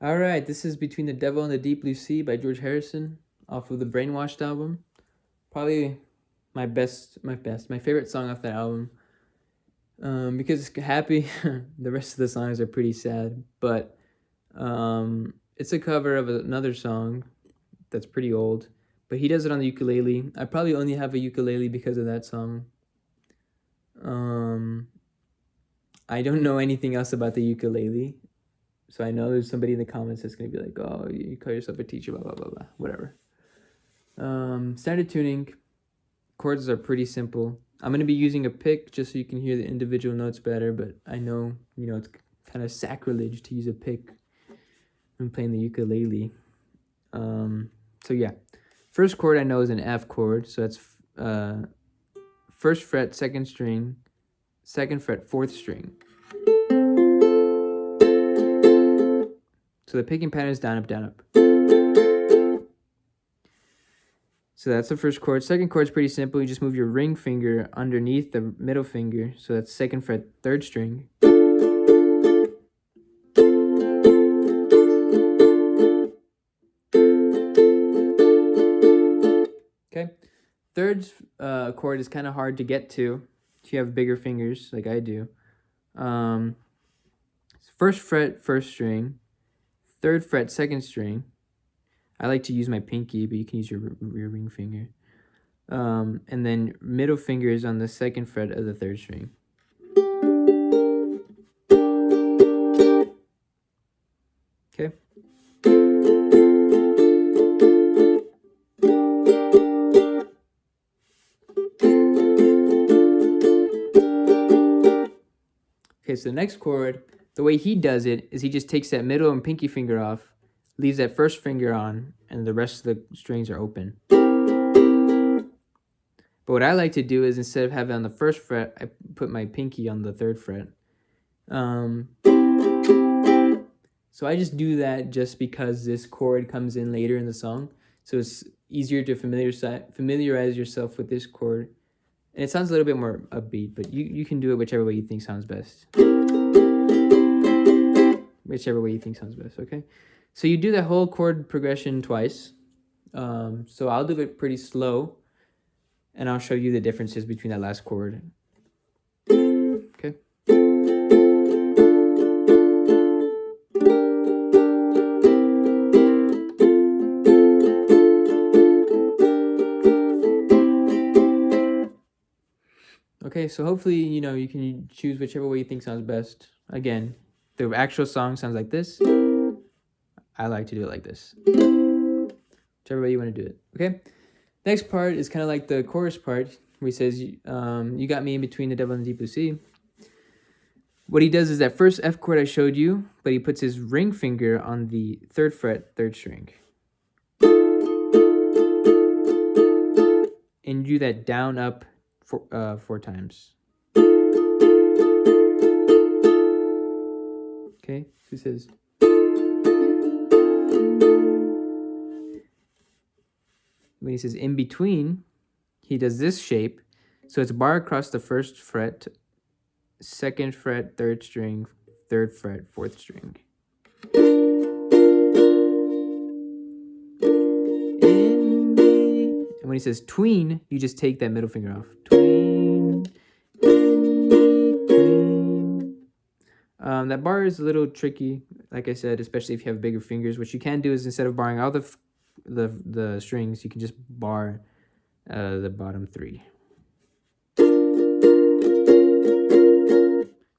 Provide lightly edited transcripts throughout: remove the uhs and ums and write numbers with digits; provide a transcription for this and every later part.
All right, this is Between the Devil and the Deep Blue Sea by George Harrison off of the Brainwashed album. Probably my favorite song off that album. Because it's happy. The rest of the songs are pretty sad, but it's a cover of another song that's pretty old. But he does it on the ukulele. I probably only have a ukulele because of that song. Um, I don't know anything else about the ukulele. So I know there's somebody in the comments that's gonna be like, "Oh, you call yourself a teacher, blah blah blah blah, whatever." Standard tuning. Chords are pretty simple. I'm gonna be using a pick just so you can hear the individual notes better. But I know it's kind of sacrilege to use a pick when playing the ukulele. So yeah, first chord I know is an F chord. So that's first fret, second string, second fret, fourth string. So the picking pattern is down, up, down, up. So that's the first chord. Second chord is pretty simple. You just move your ring finger underneath the middle finger. So that's second fret, third string. Okay. Third chord is kind of hard to get to if you have bigger fingers like I do. First fret, first string. Third fret, second string. I like to use my pinky, but you can use your ring finger. And then middle finger is on the second fret of the third string. Okay. Okay, so the next chord, the way he does it is he just takes that middle and pinky finger off, leaves that first finger on, and the rest of the strings are open. But what I like to do is instead of having it on the first fret, I put my pinky on the third fret. So I just do that just because this chord comes in later in the song. So it's easier to familiarize yourself with this chord. And it sounds a little bit more upbeat, but you can do it whichever way you think sounds best. Whichever way you think sounds best, okay? So you do that whole chord progression twice. So I'll do it pretty slow, and I'll show you the differences between that last chord. Okay? Okay, so hopefully, you can choose whichever way you think sounds best. Again, the actual song sounds like this. I like to do it like this. Whichever way you want to do it, okay? Next part is kind of like the chorus part, where he says, you got me in between the devil and the deep blue sea. What he does is that first F chord I showed you, but he puts his ring finger on the third fret, third string. And do that down, up, 4 times. Okay, so he says, when he says in between, he does this shape. So it's bar across the first fret, second fret, third string, third fret, fourth string. And when he says tween, you just take that middle finger off. Tween. That bar is a little tricky, like I said, especially if you have bigger fingers. What you can do is instead of barring all the strings, you can just bar the bottom 3.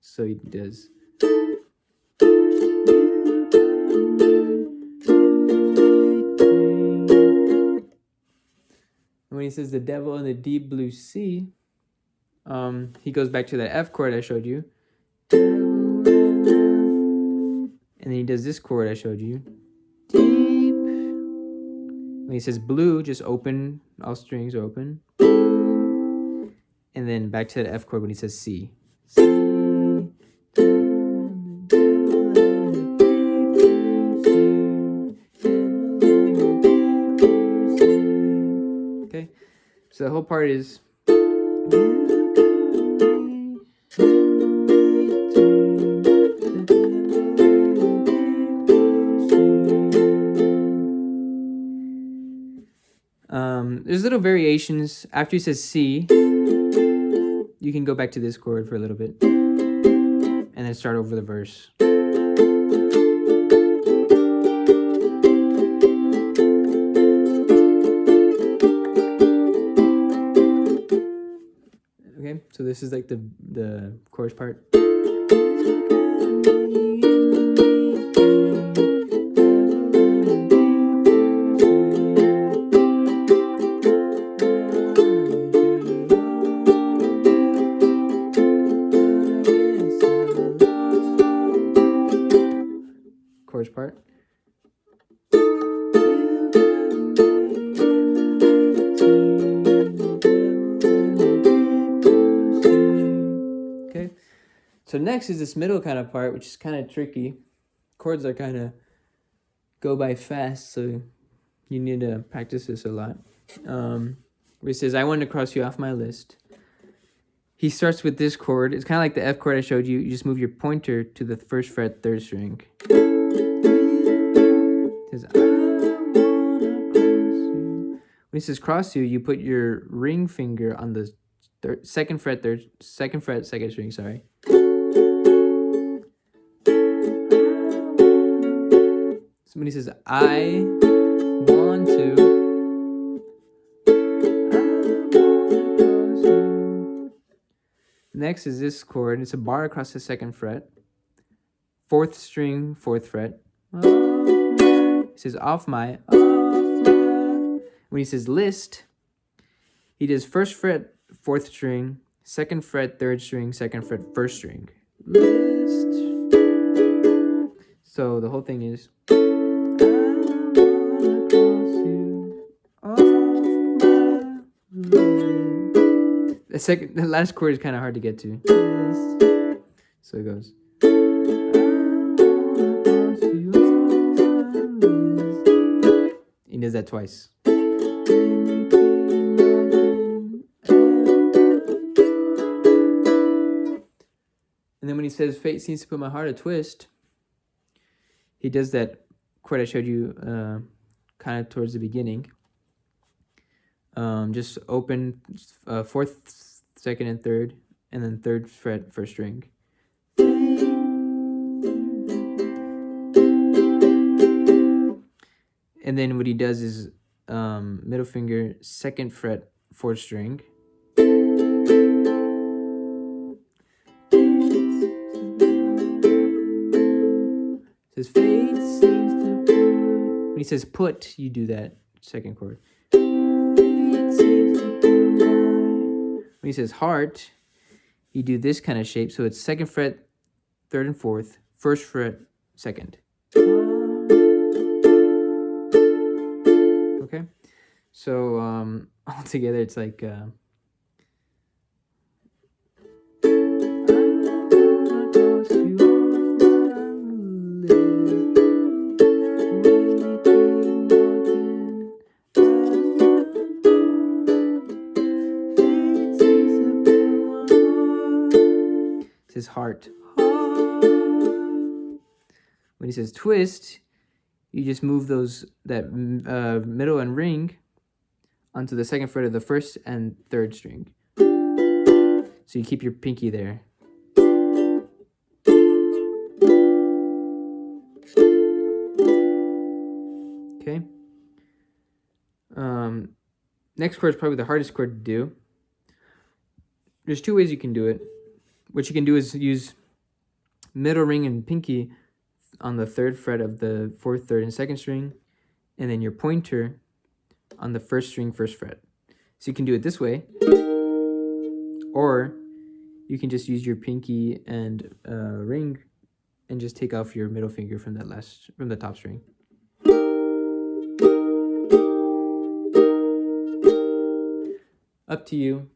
So he does. And when he says the devil in the deep blue sea, he goes back to that F chord I showed you. And then he does this chord I showed you. Deep. When he says blue, just open, all strings are open. And then back to the F chord when he says C. Okay, so the whole part is. There's little variations. After he says C, you can go back to this chord for a little bit and then start over the verse. Okay, so this is like the chorus part. Chorus part. Okay, so next is this middle kind of part, which is kind of tricky. Chords are kind of go by fast, so you need to practice this a lot. Where he says, I want to cross you off my list. He starts with this chord. It's kind of like the F chord I showed you. You just move your pointer to the first fret, third string. He says, I wanna cross you. When he says cross you, you put your ring finger on the second fret, second string, sorry. So when he says, I want to, next is this chord. It's a bar across the second fret. Fourth string, fourth fret. He says off my. When he says list, he does first fret, fourth string, second fret, third string, second fret, first string. List. So the whole thing is. The last chord is kind of hard to get to. So it goes. He does that twice. And then when he says fate seems to put my heart a twist, he does that chord I showed you kind of towards the beginning. Just open fourth, second, and third, and then third fret, first string. And then what he does is middle finger, second fret, fourth string. Says fate seems to put. When he says put, you do that second chord. When he says heart, you do this kind of shape. So it's second fret, third and fourth, first fret, second. Okay, so all together it's like. His heart. When he says twist, you just move that middle and ring onto the second fret of the first and third string. So you keep your pinky there. Okay. Next chord is probably the hardest chord to do. There's two ways you can do it. What you can do is use middle ring and pinky on the third fret of the fourth, third, and second string, and then your pointer on the first string, first fret. So you can do it this way, or you can just use your pinky and ring and just take off your middle finger from the top string. Up to you.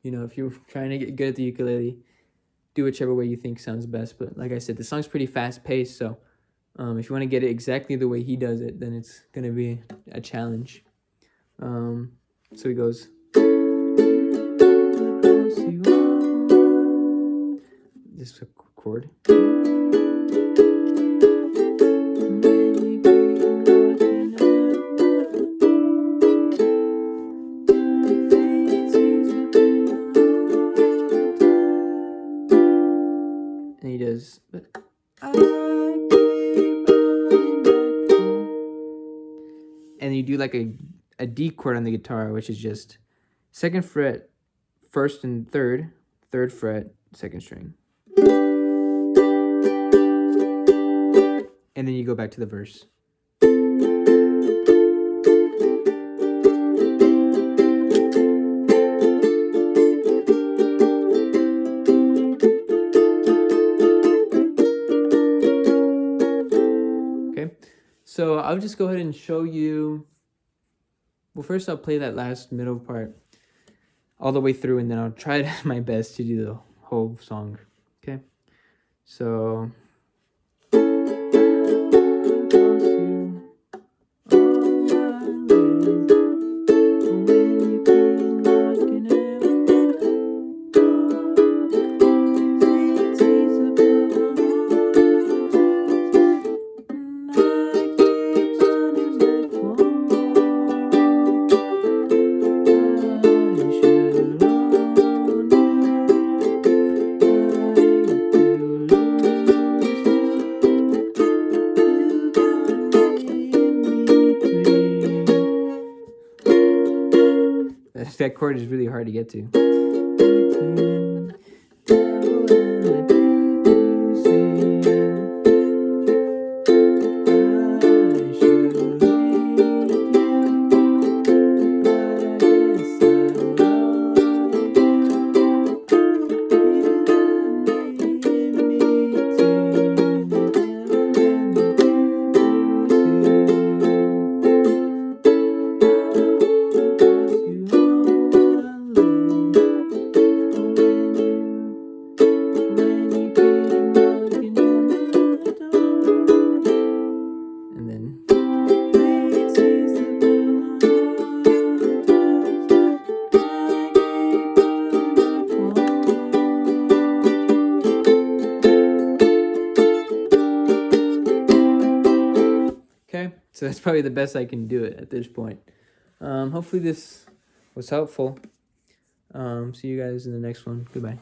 You know, if you're trying to get good at the ukulele, do whichever way you think sounds best. But like I said, the song's pretty fast paced, so if you want to get it exactly the way he does it, then it's gonna be a challenge. So he goes. This chord. you do like a D chord on the guitar, which is just 2nd fret, 1st and 3rd, 3rd fret, 2nd string. And then you go back to the verse. Okay, so I'll just go ahead and show you. Well, first I'll play that last middle part all the way through, and then I'll try my best to do the whole song. Okay, so. That chord is really hard to get to. Okay, so that's probably the best I can do it at this point. Hopefully this was helpful. See you guys in the next one. Goodbye.